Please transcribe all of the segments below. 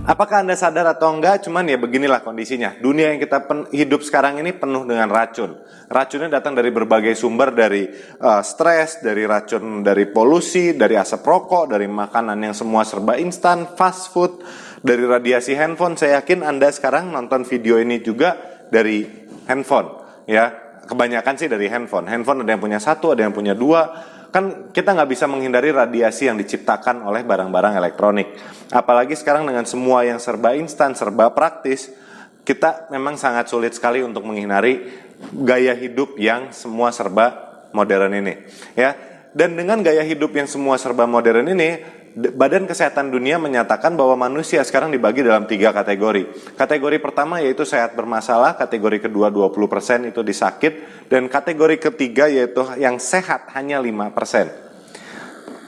Apakah Anda sadar atau enggak, cuman ya beginilah kondisinya. Dunia yang kita hidup sekarang ini penuh dengan racun. Racunnya datang dari berbagai sumber, dari stres, dari racun, dari polusi, dari asap rokok, dari makanan yang semua serba instan, fast food, dari radiasi handphone. Saya yakin Anda sekarang nonton video ini juga dari handphone. Ya, kebanyakan sih dari handphone. Handphone ada yang punya satu, ada yang punya dua. Kan kita nggak bisa menghindari radiasi yang diciptakan oleh barang-barang elektronik. Apalagi sekarang dengan semua yang serba instan, serba praktis, kita memang sangat sulit sekali untuk menghindari gaya hidup yang semua serba modern ini. Ya, dan dengan gaya hidup yang semua serba modern ini, Badan Kesehatan Dunia menyatakan bahwa manusia sekarang dibagi dalam 3 kategori. Kategori pertama yaitu sehat bermasalah, kategori kedua 20% itu disakit, dan kategori ketiga yaitu yang sehat hanya 5%.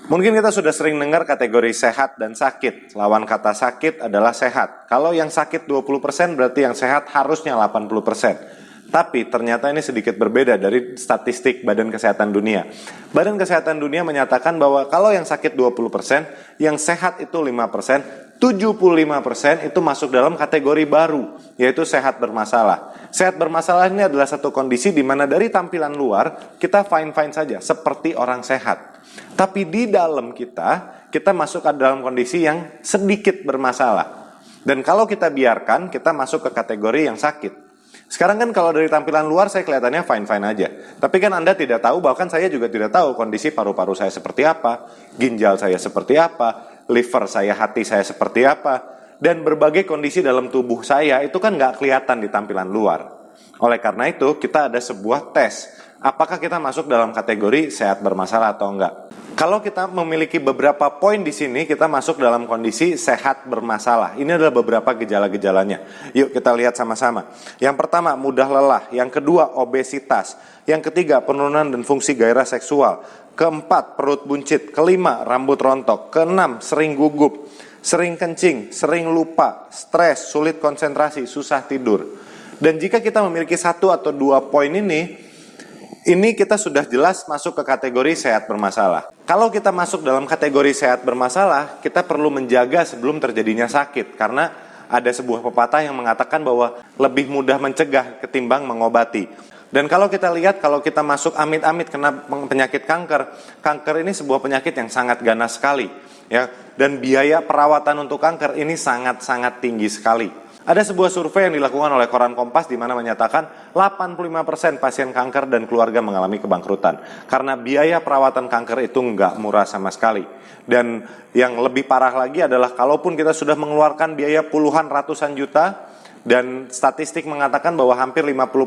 Mungkin kita sudah sering dengar kategori sehat dan sakit. Lawan kata sakit adalah sehat. Kalau yang sakit 20% berarti yang sehat harusnya 80%. Tapi ternyata ini sedikit berbeda dari statistik Badan Kesehatan Dunia. Badan Kesehatan Dunia menyatakan bahwa kalau yang sakit 20%, yang sehat itu 5%, 75% itu masuk dalam kategori baru, yaitu sehat bermasalah. Sehat bermasalah ini adalah satu kondisi di mana dari tampilan luar, kita fine-fine saja, seperti orang sehat. Tapi di dalam kita masuk ke dalam kondisi yang sedikit bermasalah. Dan kalau kita biarkan, kita masuk ke kategori yang sakit. Sekarang kan kalau dari tampilan luar saya kelihatannya fine-fine aja. Tapi kan Anda tidak tahu, bahkan saya juga tidak tahu kondisi paru-paru saya seperti apa, ginjal saya seperti apa, liver saya, hati saya seperti apa. Dan berbagai kondisi dalam tubuh saya itu kan nggak kelihatan di tampilan luar. Oleh karena itu kita ada sebuah tes. Apakah kita masuk dalam kategori sehat bermasalah atau enggak? Kalau kita memiliki beberapa poin di sini, kita masuk dalam kondisi sehat bermasalah. Ini adalah beberapa gejala-gejalanya. Yuk kita lihat sama-sama. Yang pertama, mudah lelah. Yang kedua, obesitas. Yang ketiga, penurunan dan fungsi gairah seksual. Keempat, perut buncit. Kelima, rambut rontok. Keenam, sering gugup, sering kencing, sering lupa, stres, sulit konsentrasi, susah tidur. Dan jika kita memiliki 1 atau 2 poin ini kita sudah jelas masuk ke kategori sehat bermasalah. Kalau kita masuk dalam kategori sehat bermasalah, kita perlu menjaga sebelum terjadinya sakit. Karena ada sebuah pepatah yang mengatakan bahwa lebih mudah mencegah ketimbang mengobati. Dan kalau kita lihat, kalau kita masuk amit-amit kena penyakit kanker, kanker ini sebuah penyakit yang sangat ganas sekali. Ya, dan biaya perawatan untuk kanker ini sangat-sangat tinggi sekali. Ada sebuah survei yang dilakukan oleh koran Kompas di mana menyatakan 85% pasien kanker dan keluarga mengalami kebangkrutan. Karena biaya perawatan kanker itu nggak murah sama sekali. Dan yang lebih parah lagi adalah kalaupun kita sudah mengeluarkan biaya puluhan ratusan juta, dan statistik mengatakan bahwa hampir 50%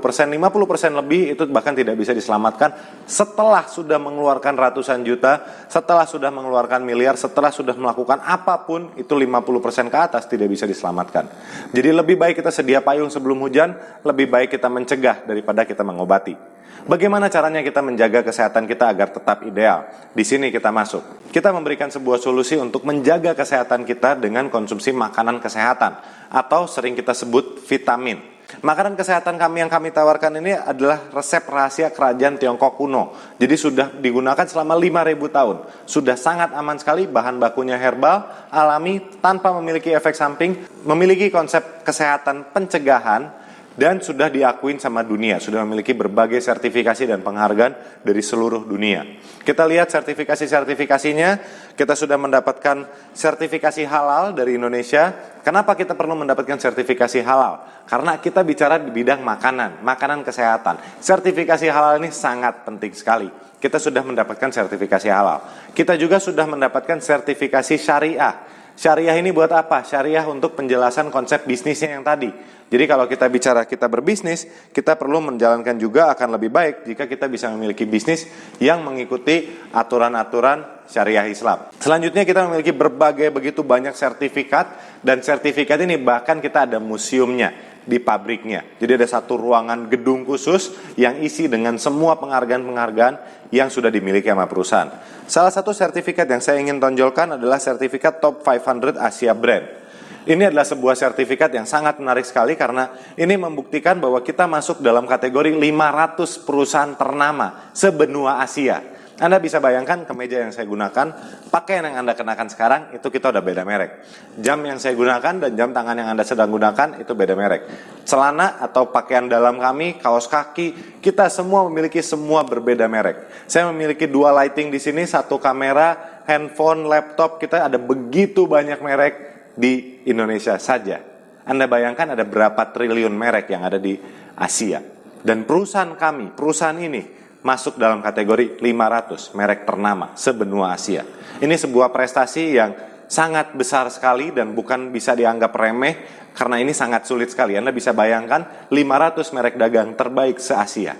lebih itu bahkan tidak bisa diselamatkan setelah sudah mengeluarkan ratusan juta, setelah sudah mengeluarkan miliar, setelah sudah melakukan apapun, itu 50% ke atas tidak bisa diselamatkan. Jadi lebih baik kita sedia payung sebelum hujan, lebih baik kita mencegah daripada kita mengobati. Bagaimana caranya kita menjaga kesehatan kita agar tetap ideal? Di sini kita masuk. Kita memberikan sebuah solusi untuk menjaga kesehatan kita dengan konsumsi makanan kesehatan atau sering kita sebut vitamin. Makanan kesehatan yang kami tawarkan ini adalah resep rahasia kerajaan Tiongkok kuno. Jadi sudah digunakan selama 5.000 tahun. Sudah sangat aman sekali, bahan bakunya herbal, alami, tanpa memiliki efek samping, memiliki konsep kesehatan pencegahan, dan sudah diakuin sama dunia, sudah memiliki berbagai sertifikasi dan penghargaan dari seluruh dunia. Kita lihat sertifikasinya, kita sudah mendapatkan sertifikasi halal dari Indonesia. Kenapa kita perlu mendapatkan sertifikasi halal? Karena kita bicara di bidang makanan kesehatan. Sertifikasi halal ini sangat penting sekali. Kita sudah mendapatkan sertifikasi halal. Kita juga sudah mendapatkan sertifikasi syariah. Syariah ini buat apa? Syariah untuk penjelasan konsep bisnisnya yang tadi. Jadi kalau kita bicara kita berbisnis, kita perlu menjalankan juga akan lebih baik jika kita bisa memiliki bisnis yang mengikuti aturan-aturan syariah Islam. Selanjutnya kita memiliki berbagai begitu banyak sertifikat, dan sertifikat ini bahkan kita ada museumnya di pabriknya. Jadi ada satu ruangan gedung khusus yang isi dengan semua penghargaan-penghargaan yang sudah dimiliki sama perusahaan. Salah satu sertifikat yang saya ingin tonjolkan adalah sertifikat Top 500 Asia Brand. Ini adalah sebuah sertifikat yang sangat menarik sekali karena ini membuktikan bahwa kita masuk dalam kategori 500 perusahaan ternama sebenua Asia. Anda bisa bayangkan kemeja yang saya gunakan, pakaian yang Anda kenakan sekarang, itu kita udah beda merek. Jam yang saya gunakan dan jam tangan yang Anda sedang gunakan, itu beda merek. Celana atau pakaian dalam kami, kaos kaki, kita semua memiliki semua berbeda merek. Saya memiliki 2 lighting di sini, 1 kamera, handphone, laptop, kita ada begitu banyak merek di Indonesia saja. Anda bayangkan ada berapa triliun merek yang ada di Asia. Dan perusahaan kami, perusahaan ini, masuk dalam kategori 500 merek ternama sebenua Asia. Ini sebuah prestasi yang sangat besar sekali dan bukan bisa dianggap remeh karena ini sangat sulit sekali. Anda bisa bayangkan 500 merek dagang terbaik se-Asia.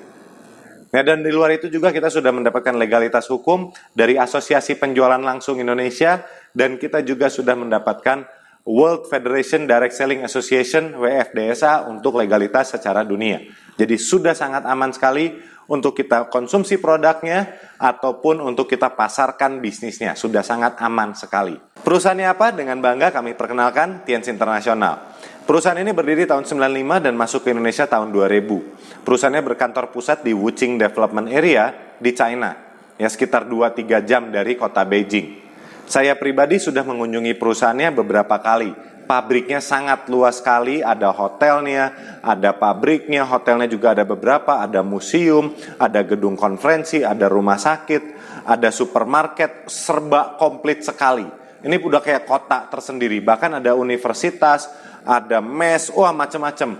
Nah, dan di luar itu juga kita sudah mendapatkan legalitas hukum dari Asosiasi Penjualan Langsung Indonesia dan kita juga sudah mendapatkan World Federation Direct Selling Association WFDSA untuk legalitas secara dunia. Jadi sudah sangat aman sekali untuk kita konsumsi produknya ataupun untuk kita pasarkan bisnisnya. Sudah sangat aman sekali. Perusahaannya apa? Dengan bangga kami perkenalkan Tienz International. Perusahaan ini berdiri tahun 95 dan masuk ke Indonesia tahun 2000. Perusahaannya berkantor pusat di Wuqing Development Area di China. Ya, sekitar 2-3 jam dari kota Beijing. Saya pribadi sudah mengunjungi perusahaannya beberapa kali. Pabriknya sangat luas sekali, ada hotelnya, ada pabriknya, hotelnya juga ada beberapa, ada museum, ada gedung konferensi, ada rumah sakit, ada supermarket, serba komplit sekali. Ini udah kayak kota tersendiri, bahkan ada universitas, ada mes, wah macam-macam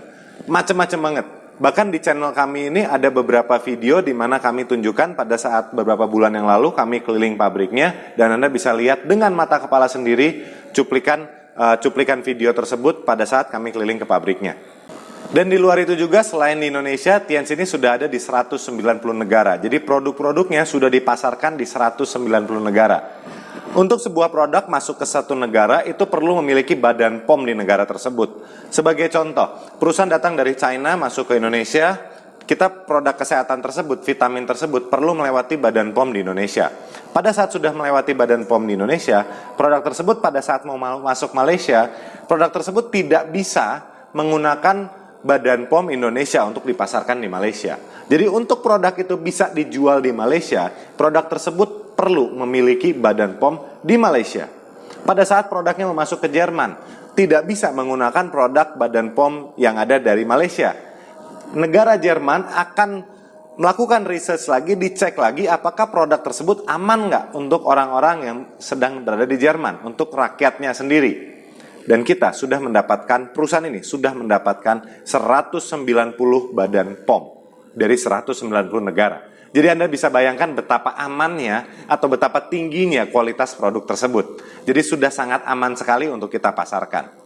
banget. Bahkan di channel kami ini ada beberapa video di mana kami tunjukkan pada saat beberapa bulan yang lalu kami keliling pabriknya dan Anda bisa lihat dengan mata kepala sendiri cuplikan video tersebut pada saat kami keliling ke pabriknya. Dan di luar itu juga selain di Indonesia, Tienz ini sudah ada di 190 negara. Jadi produk-produknya sudah dipasarkan di 190 negara. Untuk sebuah produk masuk ke satu negara itu perlu memiliki badan POM di negara tersebut. Sebagai contoh, perusahaan datang dari China masuk ke Indonesia, kita produk kesehatan tersebut, vitamin tersebut perlu melewati badan POM di Indonesia. Pada saat sudah melewati badan POM di Indonesia, produk tersebut pada saat mau masuk Malaysia, produk tersebut tidak bisa menggunakan badan POM Indonesia untuk dipasarkan di Malaysia. Jadi untuk produk itu bisa dijual di Malaysia, produk tersebut perlu memiliki badan POM di Malaysia. Pada saat produknya masuk ke Jerman, tidak bisa menggunakan produk badan POM yang ada dari Malaysia. Negara Jerman akan melakukan research lagi, dicek lagi apakah produk tersebut aman nggak untuk orang-orang yang sedang berada di Jerman, untuk rakyatnya sendiri. Dan kita sudah mendapatkan, perusahaan ini sudah mendapatkan 190 badan POM dari 190 negara. Jadi Anda bisa bayangkan betapa amannya atau betapa tingginya kualitas produk tersebut. Jadi sudah sangat aman sekali untuk kita pasarkan.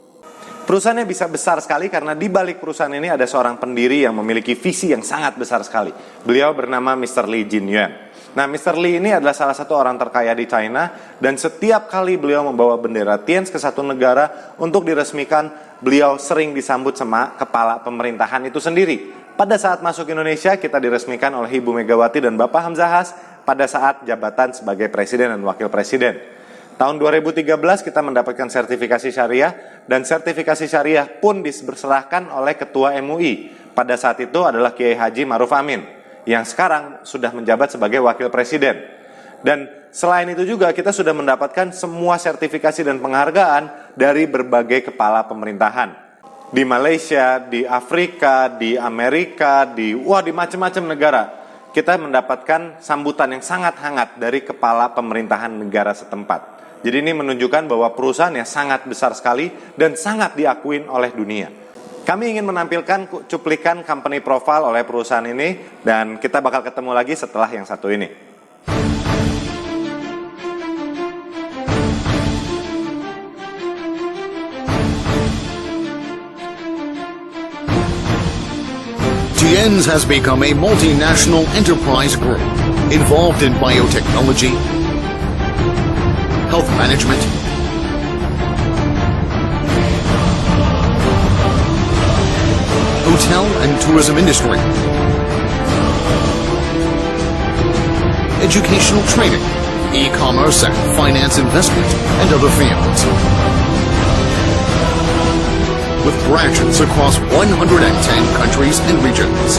Perusahaannya bisa besar sekali karena di balik perusahaan ini ada seorang pendiri yang memiliki visi yang sangat besar sekali. Beliau bernama Mr. Li Jinyuan. Nah, Mr. Li ini adalah salah satu orang terkaya di China dan setiap kali beliau membawa bendera Tienz ke satu negara untuk diresmikan, beliau sering disambut sama kepala pemerintahan itu sendiri. Pada saat masuk Indonesia, kita diresmikan oleh Ibu Megawati dan Bapak Hamzahas pada saat jabatan sebagai presiden dan wakil presiden. Tahun 2013 kita mendapatkan sertifikasi syariah dan sertifikasi syariah pun diserahkan oleh Ketua MUI. Pada saat itu adalah Kiai Haji Ma'ruf Amin yang sekarang sudah menjabat sebagai wakil presiden. Dan selain itu juga kita sudah mendapatkan semua sertifikasi dan penghargaan dari berbagai kepala pemerintahan. Di Malaysia, di Afrika, di Amerika, di macam-macam negara. Kita mendapatkan sambutan yang sangat hangat dari kepala pemerintahan negara setempat. Jadi ini menunjukkan bahwa perusahaannya sangat besar sekali dan sangat diakuin oleh dunia. Kami ingin menampilkan cuplikan company profile oleh perusahaan ini dan kita bakal ketemu lagi setelah yang satu ini. Tienz has become a multinational enterprise group involved in biotechnology, health management, hotel and tourism industry, educational training, e-commerce and finance investment, and other fields. With branches across 110 countries and regions.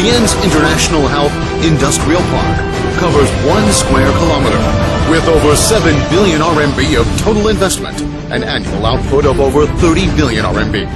Tian's International Health Industrial Park covers 1 square kilometer with over 7 billion RMB of total investment and annual output of over 30 billion RMB.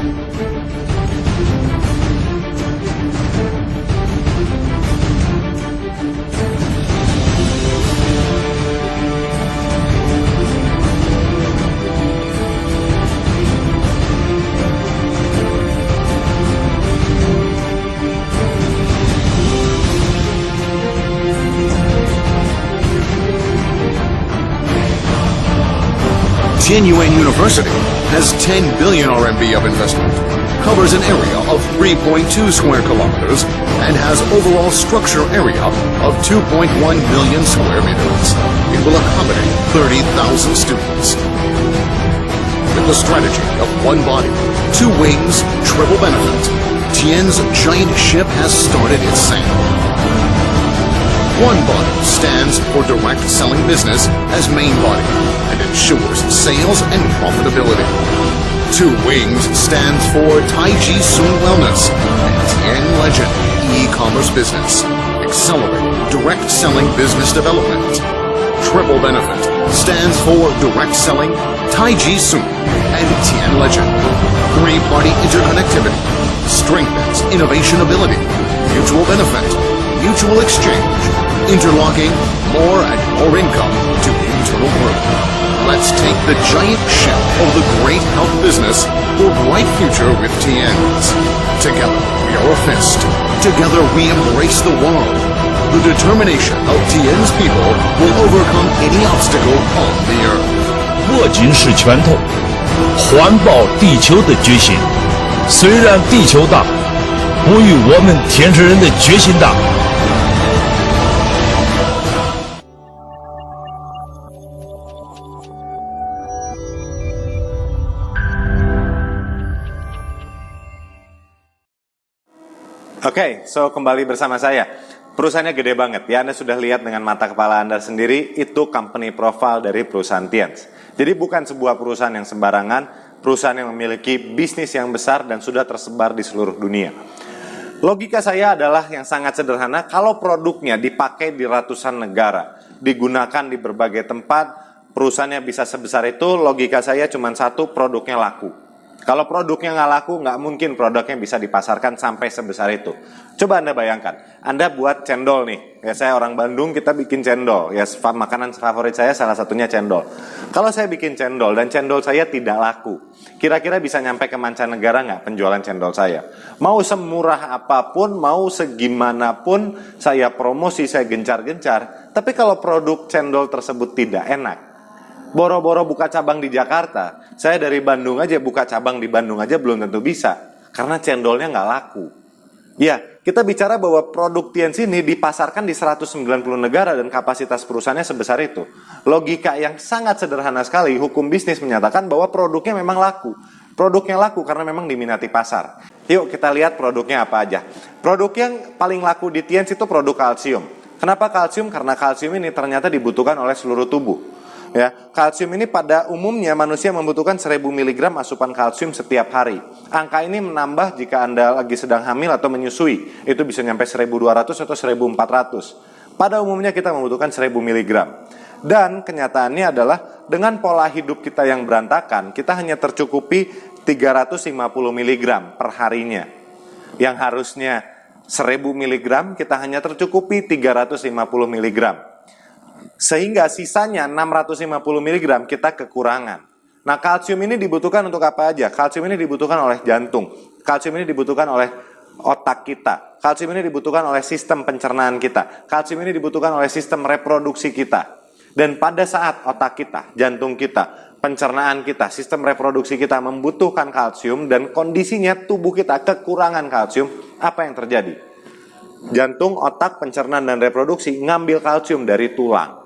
Tianyuan University has 10 billion RMB of investment, covers an area of 3.2 square kilometers, and has overall structure area of 2.1 million square meters. It will accommodate 30,000 students. With the strategy of one body, two wings, triple benefit, Tian's giant ship has started its sail. One body stands for direct selling business as main body and ensures sales and profitability. Two wings stands for Taiji Sun Wellness and Tian Legend e-commerce business. Accelerate direct selling business development. Triple benefit stands for direct selling Taiji Sun and Tian Legend. Three-party interconnectivity strengthens innovation ability. Mutual benefit, mutual exchange, interlocking more and more income to internal growth. Let's take the giant ship of the great health business for a bright future with Tian's. Together we are a fist. Together we embrace the world. The determination of Tian's people will overcome any obstacle on the earth. 握紧是拳头，环保地球的决心。虽然地球大，不与我们天生人的决心大。Oke, so kembali bersama saya. Perusahaannya gede banget ya, Anda sudah lihat dengan mata kepala Anda sendiri, itu company profile dari perusahaan Tian's. Jadi bukan sebuah perusahaan yang sembarangan, perusahaan yang memiliki bisnis yang besar dan sudah tersebar di seluruh dunia. Logika saya adalah yang sangat sederhana, kalau produknya dipakai di ratusan negara, digunakan di berbagai tempat, perusahaannya bisa sebesar itu, logika saya cuma satu, produknya laku. Kalau produknya nggak laku, nggak mungkin produknya bisa dipasarkan sampai sebesar itu. Coba Anda bayangkan, Anda buat cendol nih. Ya, saya orang Bandung, kita bikin cendol. Ya, makanan favorit saya salah satunya cendol. Kalau saya bikin cendol dan cendol saya tidak laku, kira-kira bisa nyampe ke mancanegara nggak penjualan cendol saya? Mau semurah apapun, mau segimanapun, saya promosi, saya gencar-gencar. Tapi kalau produk cendol tersebut tidak enak, boro-boro buka cabang di Jakarta, saya dari Bandung aja buka cabang di Bandung aja belum tentu bisa, karena cendolnya nggak laku. Ya, kita bicara bahwa produk Tian's ini dipasarkan di 190 negara dan kapasitas perusahaannya sebesar itu. Logika yang sangat sederhana sekali, hukum bisnis menyatakan bahwa produknya memang laku. Produknya laku karena memang diminati pasar. Yuk kita lihat produknya apa aja. Produk yang paling laku di Tian's itu produk kalsium. Kenapa kalsium? Karena kalsium ini ternyata dibutuhkan oleh seluruh tubuh. Ya, kalsium ini pada umumnya manusia membutuhkan 1000 mg asupan kalsium setiap hari. Angka ini menambah jika Anda lagi sedang hamil atau menyusui. Itu bisa sampai 1200 atau 1400. Pada umumnya kita membutuhkan 1000 mg. Dan kenyataannya adalah dengan pola hidup kita yang berantakan, kita hanya tercukupi 350 mg per harinya. Yang harusnya 1000 mg, kita hanya tercukupi 350 mg. Sehingga sisanya 650 mg kita kekurangan. Nah, kalsium ini dibutuhkan untuk apa aja? Kalsium ini dibutuhkan oleh jantung. Kalsium ini dibutuhkan oleh otak kita. Kalsium ini dibutuhkan oleh sistem pencernaan kita. Kalsium ini dibutuhkan oleh sistem reproduksi kita. Dan pada saat otak kita, jantung kita, pencernaan kita, sistem reproduksi kita membutuhkan kalsium dan kondisinya tubuh kita kekurangan kalsium, apa yang terjadi? Jantung, otak, pencernaan dan reproduksi ngambil kalsium dari tulang.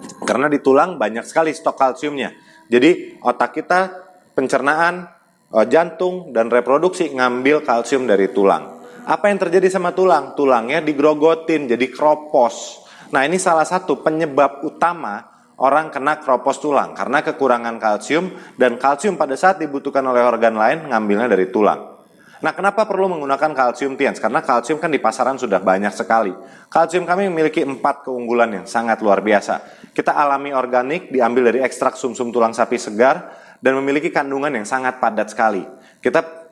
Karena di tulang banyak sekali stok kalsiumnya. Jadi otak kita, pencernaan, jantung, dan reproduksi ngambil kalsium dari tulang. Apa yang terjadi sama tulang? Tulangnya digrogotin, jadi kropos. Nah, ini salah satu penyebab utama orang kena kropos tulang. Karena kekurangan kalsium, dan kalsium pada saat dibutuhkan oleh organ lain, ngambilnya dari tulang. Nah, kenapa perlu menggunakan kalsium Tiens? Karena kalsium kan di pasaran sudah banyak sekali. Kalsium kami memiliki 4 keunggulan yang sangat luar biasa. Kita alami organik, diambil dari ekstrak sumsum tulang sapi segar, dan memiliki kandungan yang sangat padat sekali.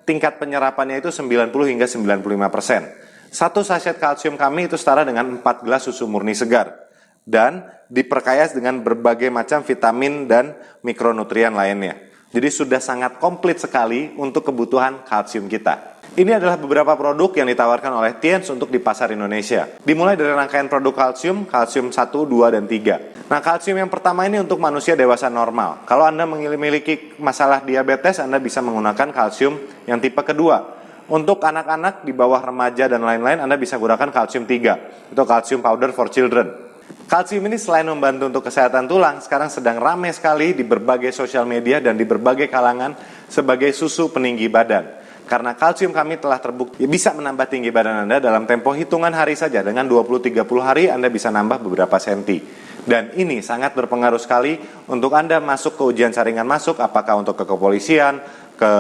Tingkat penyerapannya itu 90 hingga 95%. Satu sachet kalsium kami itu setara dengan 4 gelas susu murni segar. Dan diperkaya dengan berbagai macam vitamin dan mikronutrien lainnya. Jadi sudah sangat komplit sekali untuk kebutuhan kalsium kita. Ini adalah beberapa produk yang ditawarkan oleh Tiens untuk di pasar Indonesia. Dimulai dari rangkaian produk kalsium 1, 2, dan 3. Nah, kalsium yang pertama ini untuk manusia dewasa normal. Kalau Anda memiliki masalah diabetes, Anda bisa menggunakan kalsium yang tipe kedua. Untuk anak-anak di bawah remaja dan lain-lain, Anda bisa gunakan kalsium 3. Itu kalsium powder for children. Kalsium ini selain membantu untuk kesehatan tulang, sekarang sedang ramai sekali di berbagai sosial media dan di berbagai kalangan sebagai susu peninggi badan. Karena kalsium kami telah terbukti bisa menambah tinggi badan Anda dalam tempo hitungan hari saja. Dengan 20-30 hari Anda bisa nambah beberapa senti. Dan ini sangat berpengaruh sekali untuk Anda masuk ke ujian saringan masuk, apakah untuk ke kepolisian, ke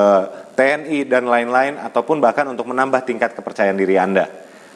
TNI, dan lain-lain, ataupun bahkan untuk menambah tingkat kepercayaan diri Anda.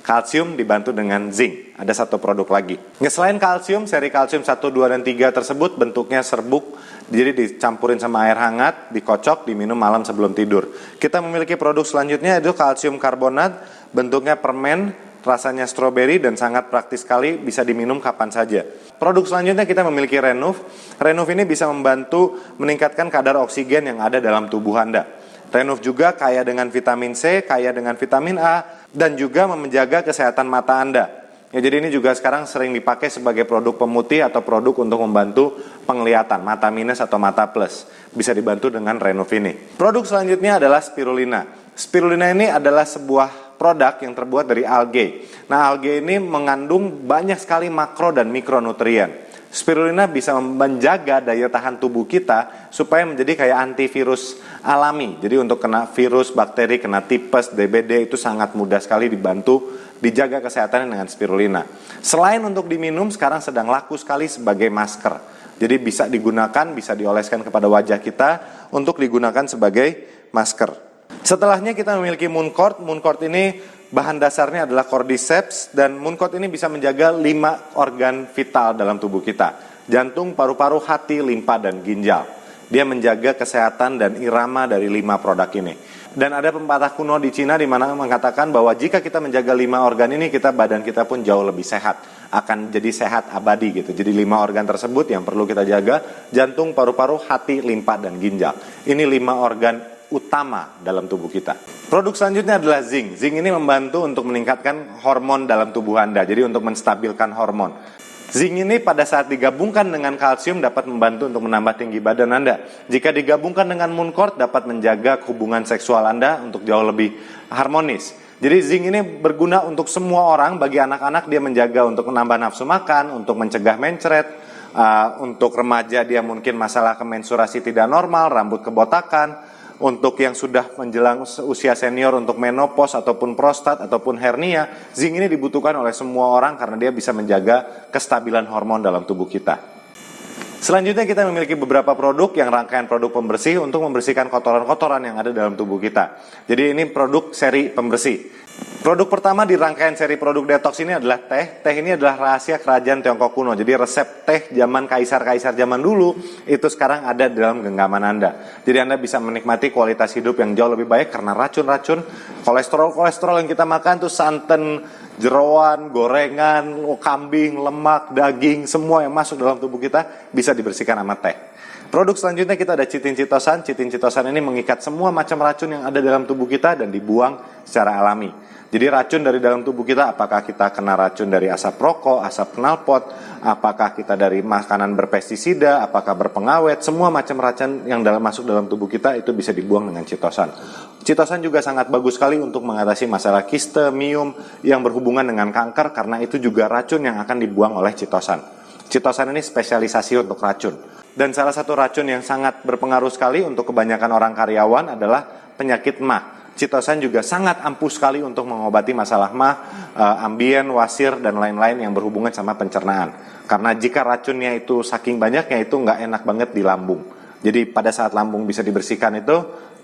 Kalsium dibantu dengan zinc. Ada satu produk lagi. Selain kalsium, seri kalsium 1, 2, dan 3 tersebut bentuknya serbuk. Jadi dicampurin sama air hangat, dikocok, diminum malam sebelum tidur. Kita memiliki produk selanjutnya yaitu kalsium karbonat. Bentuknya permen, rasanya stroberi, dan sangat praktis sekali, bisa diminum kapan saja. Produk selanjutnya kita memiliki Renuf. Renuf ini bisa membantu meningkatkan kadar oksigen yang ada dalam tubuh Anda. Renuf juga kaya dengan vitamin C, kaya dengan vitamin A, dan juga menjaga kesehatan mata Anda. Ya, jadi ini juga sekarang sering dipakai sebagai produk pemutih atau produk untuk membantu penglihatan, mata minus atau mata plus. Bisa dibantu dengan Renuf ini. Produk selanjutnya adalah spirulina. Spirulina ini adalah sebuah produk yang terbuat dari algae. Nah, algae ini mengandung banyak sekali makro dan mikronutrien. Spirulina bisa menjaga daya tahan tubuh kita supaya menjadi kayak antivirus alami. Jadi untuk kena virus, bakteri, kena tipes, DBD itu sangat mudah sekali dibantu dijaga kesehatannya dengan spirulina. Selain untuk diminum, sekarang sedang laku sekali sebagai masker. Jadi bisa digunakan, bisa dioleskan kepada wajah kita untuk digunakan sebagai masker. Setelahnya kita memiliki Mooncort. Mooncort ini bahan dasarnya adalah cordyceps, dan Mooncort ini bisa menjaga 5 organ vital dalam tubuh kita. Jantung, paru-paru, hati, limpa, dan ginjal. Dia menjaga kesehatan dan irama dari 5 produk ini. Dan ada pepatah kuno di Cina di mana mengatakan bahwa jika kita menjaga 5 organ ini, badan kita pun jauh lebih sehat. Akan jadi sehat abadi gitu. Jadi 5 organ tersebut yang perlu kita jaga: jantung, paru-paru, hati, limpa, dan ginjal. Ini 5 organ utama dalam tubuh kita. Produk selanjutnya adalah zinc. Zinc ini membantu untuk meningkatkan hormon dalam tubuh Anda. Jadi untuk menstabilkan hormon. Zinc ini pada saat digabungkan dengan kalsium dapat membantu untuk menambah tinggi badan Anda. Jika digabungkan dengan Mooncort dapat menjaga hubungan seksual Anda untuk jauh lebih harmonis. Jadi zinc ini berguna untuk semua orang. Bagi anak-anak dia menjaga untuk menambah nafsu makan, untuk mencegah mencret. Untuk remaja dia mungkin masalah kemensurasi tidak normal, rambut kebotakan. Untuk yang sudah menjelang usia senior untuk menopause ataupun prostat ataupun hernia, zinc ini dibutuhkan oleh semua orang karena dia bisa menjaga kestabilan hormon dalam tubuh kita. Selanjutnya kita memiliki beberapa produk yang rangkaian produk pembersih untuk membersihkan kotoran-kotoran yang ada dalam tubuh kita. Jadi ini produk seri pembersih. Produk pertama di rangkaian seri produk detox ini adalah teh. Teh ini adalah rahasia kerajaan Tiongkok kuno. Jadi resep teh zaman kaisar-kaisar zaman dulu itu sekarang ada di dalam genggaman Anda. Jadi Anda bisa menikmati kualitas hidup yang jauh lebih baik karena racun-racun, kolesterol yang kita makan tuh santan, jeroan, gorengan, kambing, lemak, daging, semua yang masuk dalam tubuh kita bisa dibersihkan sama teh. Produk selanjutnya kita ada chitin chitosan. Chitin chitosan ini mengikat semua macam racun yang ada dalam tubuh kita dan dibuang secara alami. Jadi racun dari dalam tubuh kita, apakah kita kena racun dari asap rokok, asap knalpot, apakah kita dari makanan berpestisida, apakah berpengawet, semua macam racun yang masuk dalam tubuh kita itu bisa dibuang dengan chitosan. Chitosan juga sangat bagus sekali untuk mengatasi masalah kiste, miom yang berhubungan dengan kanker karena itu juga racun yang akan dibuang oleh chitosan. Chitosan ini spesialisasi untuk racun. Dan salah satu racun yang sangat berpengaruh sekali untuk kebanyakan orang karyawan adalah penyakit MAH. Chitosan juga sangat ampuh sekali untuk mengobati masalah MAH, ambien, wasir, dan lain-lain yang berhubungan sama pencernaan. Karena jika racunnya itu saking banyaknya itu nggak enak banget di lambung. Jadi pada saat lambung bisa dibersihkan itu,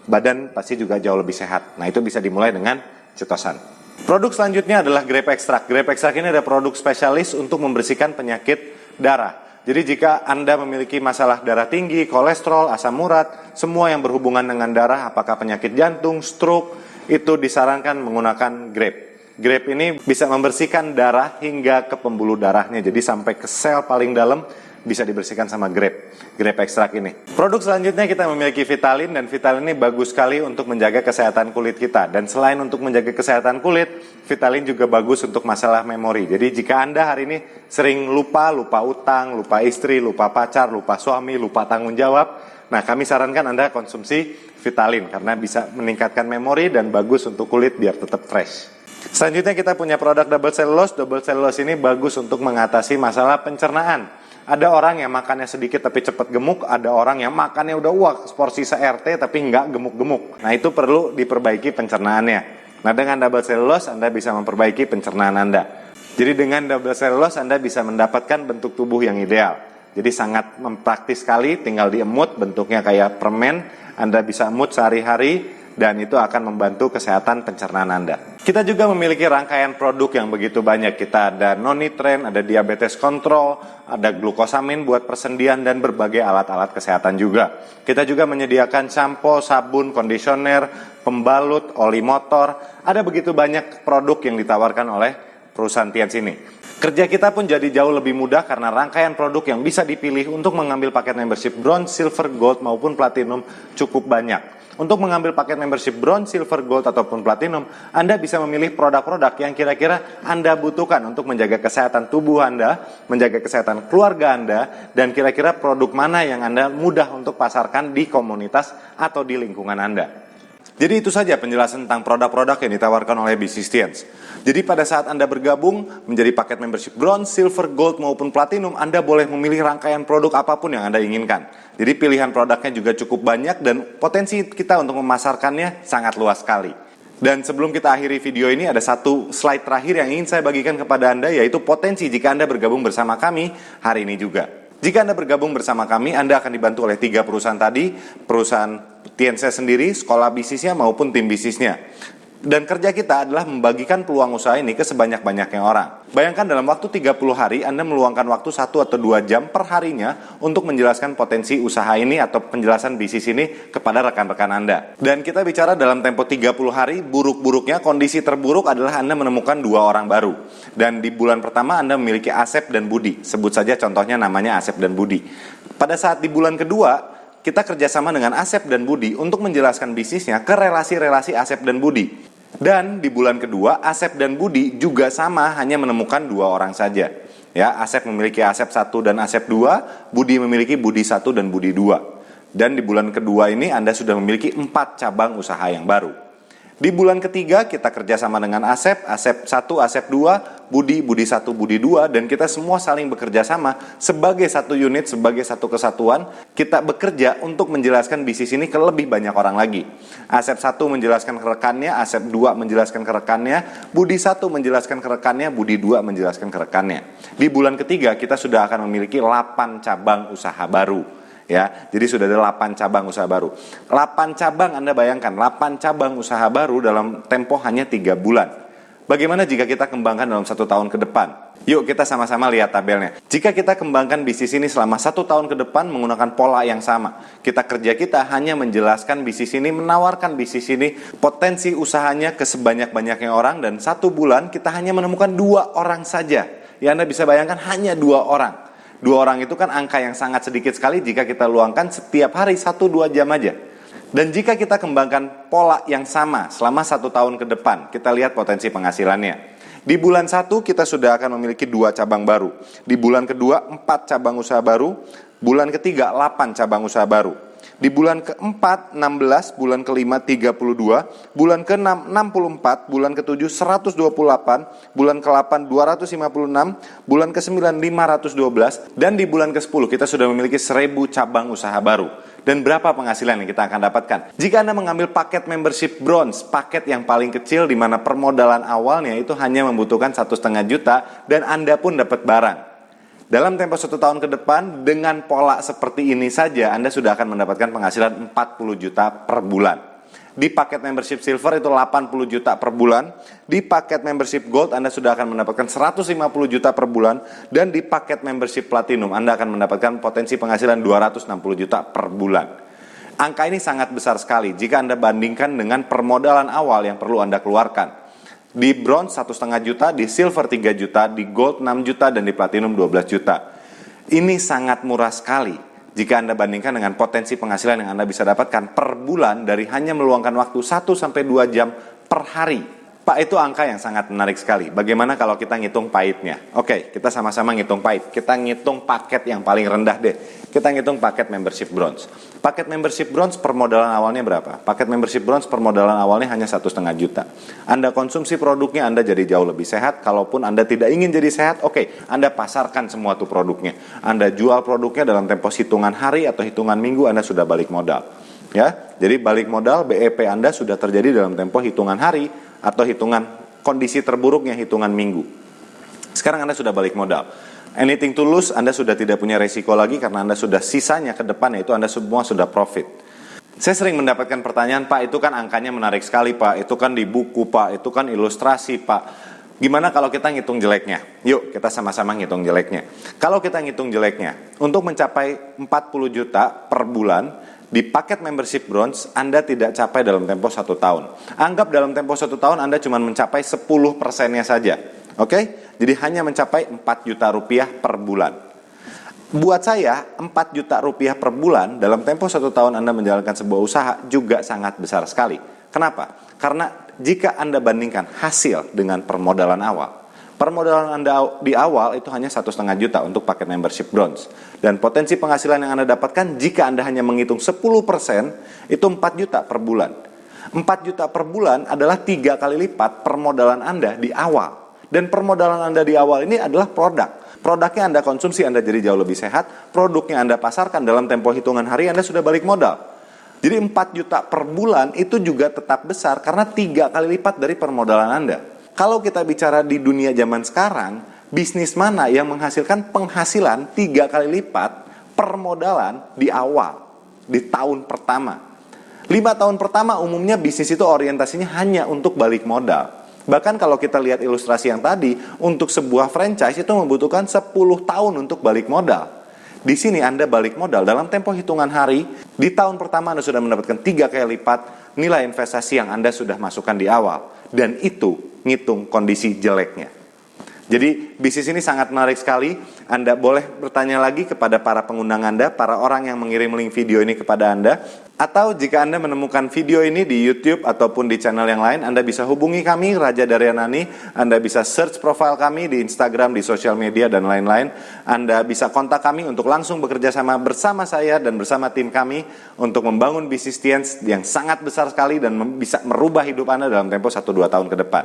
badan pasti juga jauh lebih sehat. Nah, itu bisa dimulai dengan citosan. Produk selanjutnya adalah grape extract. Grape extract ini ada produk spesialis untuk membersihkan penyakit darah. Jadi jika Anda memiliki masalah darah tinggi, kolesterol, asam urat, semua yang berhubungan dengan darah, apakah penyakit jantung, stroke, itu disarankan menggunakan grape. Grape ini bisa membersihkan darah hingga ke pembuluh darahnya. Jadi sampai ke sel paling dalam bisa dibersihkan sama grape extract ini. Produk selanjutnya kita memiliki Vitalin, dan Vitalin ini bagus sekali untuk menjaga kesehatan kulit kita. Dan selain untuk menjaga kesehatan kulit, Vitalin juga bagus untuk masalah memori. Jadi jika Anda hari ini sering lupa utang, lupa istri, lupa pacar, lupa suami, lupa tanggung jawab, nah kami sarankan Anda konsumsi Vitalin karena bisa meningkatkan memori dan bagus untuk kulit biar tetap fresh. Selanjutnya kita punya produk double cellulose. Double cellulose ini bagus untuk mengatasi masalah pencernaan. Ada orang yang makannya sedikit tapi cepat gemuk, ada orang yang makannya udah porsi se-RT tapi nggak gemuk-gemuk. Nah, itu perlu diperbaiki pencernaannya. Nah, dengan double cellulose Anda bisa memperbaiki pencernaan Anda. Jadi dengan double cellulose Anda bisa mendapatkan bentuk tubuh yang ideal. Jadi sangat praktis sekali, tinggal diemut, bentuknya kayak permen. Anda bisa emut sehari-hari, dan itu akan membantu kesehatan pencernaan Anda. Kita juga memiliki rangkaian produk yang begitu banyak. Kita ada non-nitren, ada diabetes kontrol, ada glukosamin buat persendian, dan berbagai alat-alat kesehatan juga. Kita juga menyediakan sampo, sabun, kondisioner, pembalut, oli motor. Ada begitu banyak produk yang ditawarkan oleh perusahaan Tians ini. Kerja kita pun jadi jauh lebih mudah karena rangkaian produk yang bisa dipilih untuk mengambil paket membership bronze, silver, gold maupun platinum cukup banyak. Untuk mengambil paket membership bronze, silver, gold ataupun platinum, Anda bisa memilih produk-produk yang kira-kira Anda butuhkan untuk menjaga kesehatan tubuh Anda, menjaga kesehatan keluarga Anda, dan kira-kira produk mana yang Anda mudah untuk pasarkan di komunitas atau di lingkungan Anda. Jadi itu saja penjelasan tentang produk-produk yang ditawarkan oleh Business Tians. Jadi pada saat Anda bergabung menjadi paket membership bronze, silver, gold maupun platinum, Anda boleh memilih rangkaian produk apapun yang Anda inginkan. Jadi pilihan produknya juga cukup banyak dan potensi kita untuk memasarkannya sangat luas sekali. Dan sebelum kita akhiri video ini, ada satu slide terakhir yang ingin saya bagikan kepada Anda, yaitu potensi jika Anda bergabung bersama kami hari ini juga. Jika Anda bergabung bersama kami, Anda akan dibantu oleh 3 perusahaan tadi, perusahaan Tians sendiri, sekolah bisnisnya maupun tim bisnisnya. Dan kerja kita adalah membagikan peluang usaha ini ke sebanyak-banyaknya orang. Bayangkan dalam waktu 30 hari Anda meluangkan waktu 1 atau 2 jam per harinya untuk menjelaskan potensi usaha ini atau penjelasan bisnis ini kepada rekan-rekan Anda. Dan kita bicara dalam tempo 30 hari, buruk-buruknya kondisi terburuk adalah Anda menemukan 2 orang baru. Dan di bulan pertama Anda memiliki Asep dan Budi. Sebut saja contohnya namanya Asep dan Budi. Pada saat di bulan kedua, kita kerjasama dengan Asep dan Budi untuk menjelaskan bisnisnya ke relasi-relasi Asep dan Budi. Dan di bulan kedua, Asep dan Budi juga sama, hanya menemukan 2 orang saja. Ya, Asep memiliki Asep 1 dan Asep 2, Budi memiliki Budi 1 dan Budi 2. Dan di bulan kedua ini Anda sudah memiliki 4 cabang usaha yang baru. Di bulan ketiga kita kerjasama dengan Asep 1, Asep 2, Budi 1, Budi 2, dan kita semua saling bekerja sama sebagai satu unit, sebagai satu kesatuan. Kita bekerja untuk menjelaskan bisnis ini ke lebih banyak orang lagi. Asep 1 menjelaskan ke rekannya, Asep 2 menjelaskan ke rekannya, Budi 1 menjelaskan ke rekannya, Budi 2 menjelaskan ke rekannya. Di bulan ketiga kita sudah akan memiliki 8 cabang usaha baru. Ya, jadi sudah ada 8 cabang usaha baru. 8 cabang, Anda bayangkan, 8 cabang usaha baru dalam tempo hanya 3 bulan. Bagaimana jika kita kembangkan dalam 1 tahun ke depan? Yuk kita sama-sama lihat tabelnya. Jika kita kembangkan bisnis ini selama 1 tahun ke depan menggunakan pola yang sama, kita hanya menjelaskan bisnis ini, menawarkan bisnis ini, potensi usahanya ke sebanyak-banyaknya orang, dan 1 bulan kita hanya menemukan 2 orang saja. Ya, Anda bisa bayangkan hanya 2 orang. 2 orang itu kan angka yang sangat sedikit sekali jika kita luangkan setiap hari 1-2 jam aja. Dan jika kita kembangkan pola yang sama selama 1 tahun ke depan, kita lihat potensi penghasilannya. Di bulan 1 kita sudah akan memiliki 2 cabang baru. Di bulan kedua 4 cabang usaha baru. Bulan ketiga 8 cabang usaha baru. Di bulan keempat 16, bulan kelima 32, bulan ke-6 64, bulan ke-7 128, bulan ke-8 256, bulan ke-9 512, dan di bulan ke-10 kita sudah memiliki 1000 cabang usaha baru. Dan berapa penghasilan yang kita akan dapatkan? Jika Anda mengambil paket membership bronze, paket yang paling kecil di mana permodalan awalnya itu hanya membutuhkan 1,5 juta dan Anda pun dapat barang. Dalam tempo 1 tahun ke depan, dengan pola seperti ini saja, Anda sudah akan mendapatkan penghasilan 40 juta per bulan. Di paket membership silver itu 80 juta per bulan. Di paket membership gold Anda sudah akan mendapatkan 150 juta per bulan. Dan di paket membership platinum Anda akan mendapatkan potensi penghasilan 260 juta per bulan. Angka ini sangat besar sekali jika Anda bandingkan dengan permodalan awal yang perlu Anda keluarkan. Di bronze 1,5 juta, di silver 3 juta, di gold 6 juta, dan di platinum 12 juta. Ini sangat murah sekali jika Anda bandingkan dengan potensi penghasilan yang Anda bisa dapatkan per bulan dari hanya meluangkan waktu 1-2 jam per hari. Pak, itu angka yang sangat menarik sekali. Bagaimana kalau kita ngitung pahitnya? Oke, kita sama-sama ngitung pahit. Kita ngitung paket yang paling rendah deh. Kita ngitung paket membership bronze. Paket membership bronze permodalan awalnya berapa? Paket membership bronze permodalan awalnya hanya 1,5 juta. Anda konsumsi produknya, Anda jadi jauh lebih sehat. Kalaupun Anda tidak ingin jadi sehat, oke, Anda pasarkan semua tuh produknya. Anda jual produknya dalam tempo hitungan hari atau hitungan minggu, Anda sudah balik modal. Ya, jadi balik modal BEP Anda sudah terjadi dalam tempo hitungan hari atau hitungan kondisi terburuknya hitungan minggu. Sekarang Anda sudah balik modal. Anything to lose, Anda sudah tidak punya resiko lagi karena Anda sudah sisanya ke depan, yaitu Anda semua sudah profit. Saya sering mendapatkan pertanyaan, Pak, itu kan angkanya menarik sekali, Pak. Itu kan di buku, Pak. Itu kan ilustrasi, Pak. Gimana kalau kita ngitung jeleknya? Yuk, kita sama-sama ngitung jeleknya. Kalau kita ngitung jeleknya, untuk mencapai 40 juta per bulan, di paket membership bronze, Anda tidak capai dalam tempo 1 tahun. Anggap dalam tempo 1 tahun Anda cuma mencapai 10%-nya saja. Oke? Jadi hanya mencapai 4 juta rupiah per bulan. Buat saya, 4 juta rupiah per bulan dalam tempo 1 tahun Anda menjalankan sebuah usaha juga sangat besar sekali. Kenapa? Karena jika Anda bandingkan hasil dengan permodalan awal, permodalan Anda di awal itu hanya 1,5 juta untuk paket membership bronze. Dan potensi penghasilan yang Anda dapatkan jika Anda hanya menghitung 10% itu 4 juta per bulan. 4 juta per bulan adalah 3 kali lipat permodalan Anda di awal. Dan permodalan Anda di awal ini adalah produk. Produknya Anda konsumsi, Anda jadi jauh lebih sehat. Produknya Anda pasarkan dalam tempo hitungan hari, Anda sudah balik modal. Jadi 4 juta per bulan itu juga tetap besar karena 3 kali lipat dari permodalan Anda. Kalau kita bicara di dunia zaman sekarang, bisnis mana yang menghasilkan penghasilan 3 kali lipat permodalan di awal, di tahun pertama? 5 tahun pertama umumnya bisnis itu orientasinya hanya untuk balik modal. Bahkan kalau kita lihat ilustrasi yang tadi, untuk sebuah franchise itu membutuhkan 10 tahun untuk balik modal. Di sini Anda balik modal dalam tempo hitungan hari, di tahun pertama Anda sudah mendapatkan 3 kali lipat nilai investasi yang Anda sudah masukkan di awal. Dan itu ngitung kondisi jeleknya. Jadi bisnis ini sangat menarik sekali. Anda boleh bertanya lagi kepada para pengundang Anda, para orang yang mengirim link video ini kepada Anda. Atau jika Anda menemukan video ini di YouTube ataupun di channel yang lain, Anda bisa hubungi kami, Raja Daryanani. Anda bisa search profile kami di Instagram, di sosial media, dan lain-lain. Anda bisa kontak kami untuk langsung bekerja sama bersama saya dan bersama tim kami untuk membangun bisnis Tiens yang sangat besar sekali dan bisa merubah hidup Anda dalam tempo 1-2 tahun ke depan.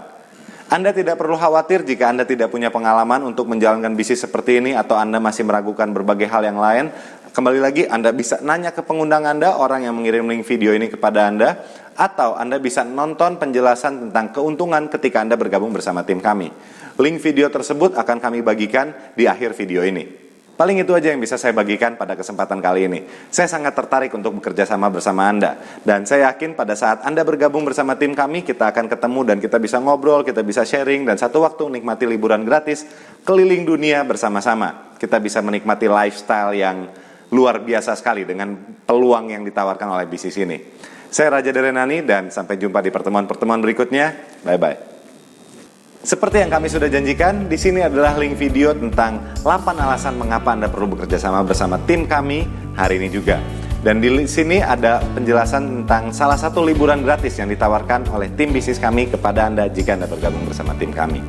Anda tidak perlu khawatir jika Anda tidak punya pengalaman untuk menjalankan bisnis seperti ini atau Anda masih meragukan berbagai hal yang lain. Kembali lagi, Anda bisa nanya ke pengundang Anda, orang yang mengirim link video ini kepada Anda, atau Anda bisa nonton penjelasan tentang keuntungan ketika Anda bergabung bersama tim kami. Link video tersebut akan kami bagikan di akhir video ini. Paling itu aja yang bisa saya bagikan pada kesempatan kali ini. Saya sangat tertarik untuk bekerja sama bersama Anda. Dan saya yakin pada saat Anda bergabung bersama tim kami, kita akan ketemu dan kita bisa ngobrol, kita bisa sharing, dan satu waktu nikmati liburan gratis keliling dunia bersama-sama. Kita bisa menikmati lifestyle yang luar biasa sekali dengan peluang yang ditawarkan oleh bisnis ini. Saya Raja Daryanani dan sampai jumpa di pertemuan-pertemuan berikutnya. Bye-bye. Seperti yang kami sudah janjikan, di sini adalah link video tentang 8 alasan mengapa Anda perlu bekerja sama bersama tim kami hari ini juga. Dan di sini ada penjelasan tentang salah satu liburan gratis yang ditawarkan oleh tim bisnis kami kepada Anda jika Anda bergabung bersama tim kami.